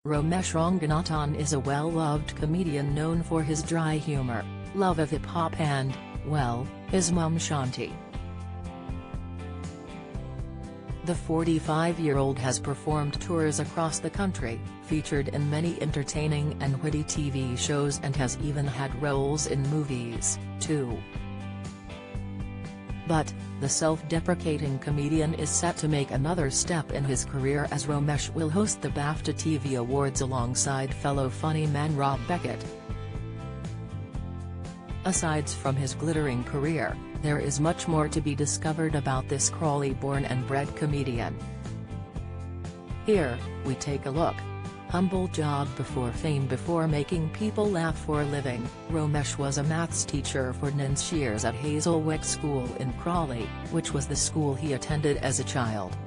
Romesh Ranganathan is a well-loved comedian known for his dry humor, love of hip-hop and, well, his mum Shanti. The 45-year-old has performed tours across the country, featured in many entertaining and witty TV shows and has even had roles in movies, too. But, the self-deprecating comedian is set to make another step in his career as Romesh will host the BAFTA TV Awards alongside fellow funny man Rob Beckett. Aside from his glittering career, there is much more to be discovered about this Crawley-born and bred comedian. Here, we take a look. Humble job before fame. Before making people laugh for a living, Romesh was a maths teacher for 9 years at Hazelwick School in Crawley, which was the school he attended as a child.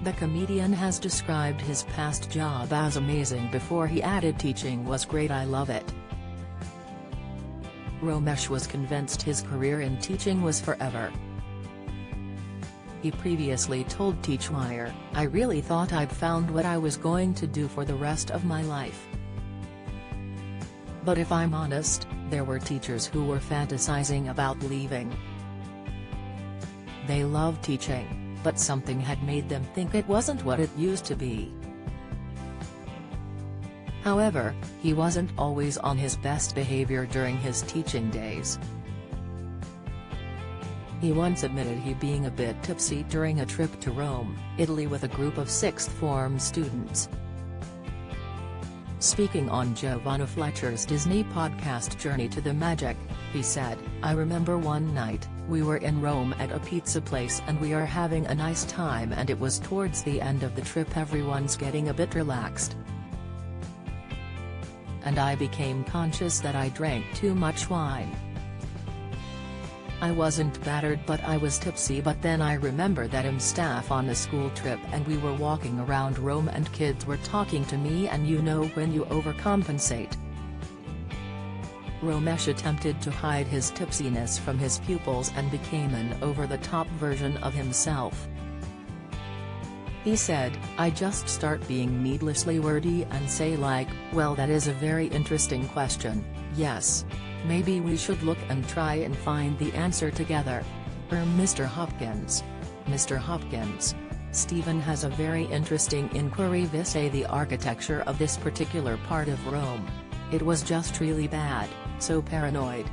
The comedian has described his past job as amazing before he added teaching was great. I love it. Romesh was convinced his career in teaching was forever. He previously told TeachWire, "I really thought I'd found what I was going to do for the rest of my life. But if I'm honest, there were teachers who were fantasizing about leaving. They loved teaching, but something had made them think it wasn't what it used to be." However, he wasn't always on his best behavior during his teaching days. He once admitted he being a bit tipsy during a trip to Rome, Italy with a group of 6th form students. Speaking on Giovanna Fletcher's Disney podcast Journey to the Magic, he said, "I remember one night, we were in Rome at a pizza place and we are having a nice time and it was towards the end of the trip, everyone's getting a bit relaxed. And I became conscious that I drank too much wine. I wasn't battered but I was tipsy, but then I remember that I'm staff on a school trip and we were walking around Rome and kids were talking to me, and you know when you overcompensate." Romesh attempted to hide his tipsiness from his pupils and became an over-the-top version of himself. He said, "I just start being needlessly wordy and say like, well, that is a very interesting question, yes. Maybe we should look and try and find the answer together. Mr. Hopkins. Mr. Hopkins. Stephen has a very interesting inquiry vis the architecture of this particular part of Rome. It was just really bad, so paranoid."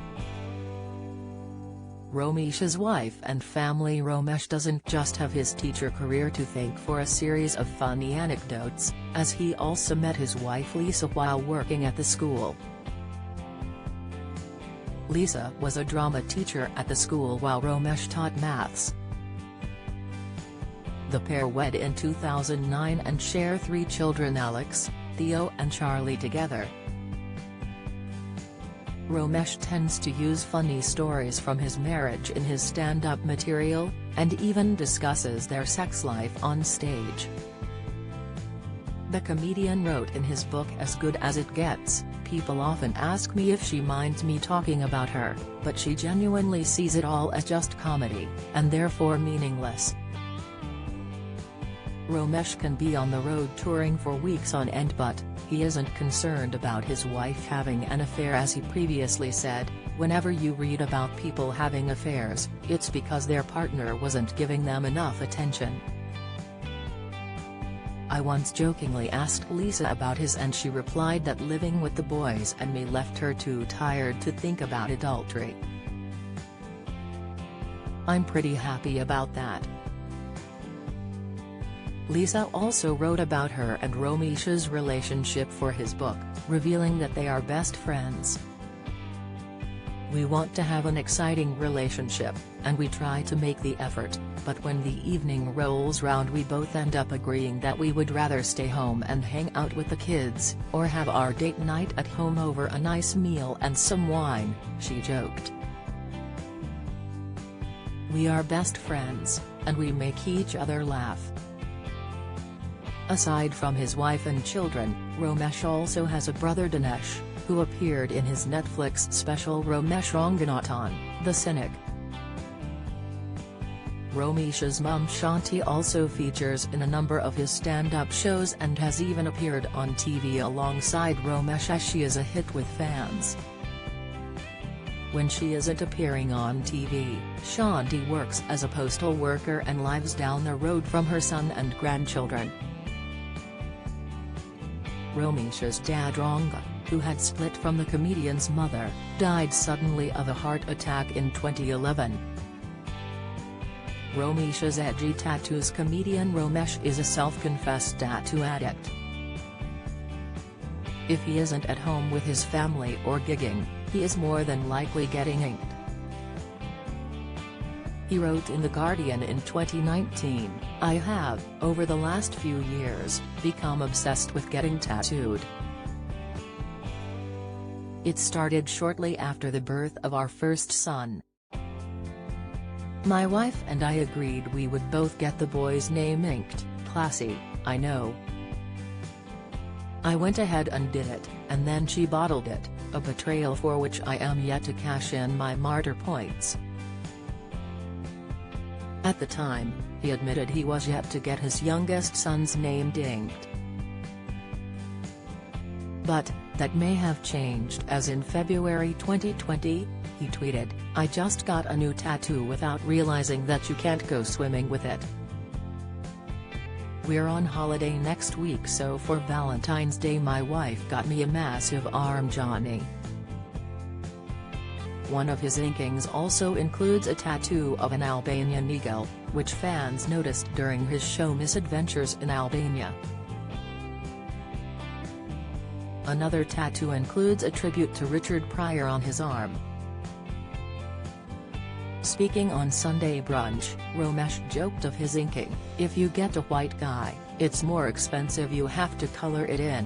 Romesh's wife and family. Romesh doesn't just have his teacher career to thank for a series of funny anecdotes, as he also met his wife Lisa while working at the school. Lisa was a drama teacher at the school while Romesh taught maths. The pair wed in 2009 and share 3 children, Alex, Theo and Charlie together. Romesh tends to use funny stories from his marriage in his stand-up material, and even discusses their sex life on stage. The comedian wrote in his book As Good As It Gets, "People often ask me if she minds me talking about her, but she genuinely sees it all as just comedy, and therefore meaningless." Romesh can be on the road touring for weeks on end, but he isn't concerned about his wife having an affair. As he previously said, "Whenever you read about people having affairs, it's because their partner wasn't giving them enough attention." I once jokingly asked Lisa about his, and she replied that living with the boys and me left her too tired to think about adultery. I'm pretty happy about that. Lisa also wrote about her and Romesh's relationship for his book, revealing that they are best friends. "We want to have an exciting relationship, and we try to make the effort, but when the evening rolls round we both end up agreeing that we would rather stay home and hang out with the kids, or have our date night at home over a nice meal and some wine," she joked. "We are best friends, and we make each other laugh." Aside from his wife and children, Romesh also has a brother Dinesh, who appeared in his Netflix special Romesh Ranganathan, The Cynic. Romesh's mum Shanti also features in a number of his stand-up shows and has even appeared on TV alongside Romesh as she is a hit with fans. When she isn't appearing on TV, Shanti works as a postal worker and lives down the road from her son and grandchildren. Romesh's dad Ranga, who had split from the comedian's mother, died suddenly of a heart attack in 2011. Romesh's edgy tattoos comedian Romesh is a self-confessed tattoo addict. If he isn't at home with his family or gigging, he is more than likely getting inked. He wrote in The Guardian in 2019, "I have, over the last few years, become obsessed with getting tattooed. It started shortly after the birth of our first son. My wife and I agreed we would both get the boy's name inked, classy, I know. I went ahead and did it, and then she bottled it, a betrayal for which I am yet to cash in my martyr points." At the time, he admitted he was yet to get his youngest son's name inked. But, that may have changed as in February 2020, he tweeted, "I just got a new tattoo without realizing that you can't go swimming with it. We're on holiday next week, so for Valentine's Day my wife got me a massive arm Johnny." One of his inkings also includes a tattoo of an Albanian eagle, which fans noticed during his show Misadventures in Albania. Another tattoo includes a tribute to Richard Pryor on his arm. Speaking on Sunday Brunch, Romesh joked of his inking, "If you get a white guy, it's more expensive, you have to color it in."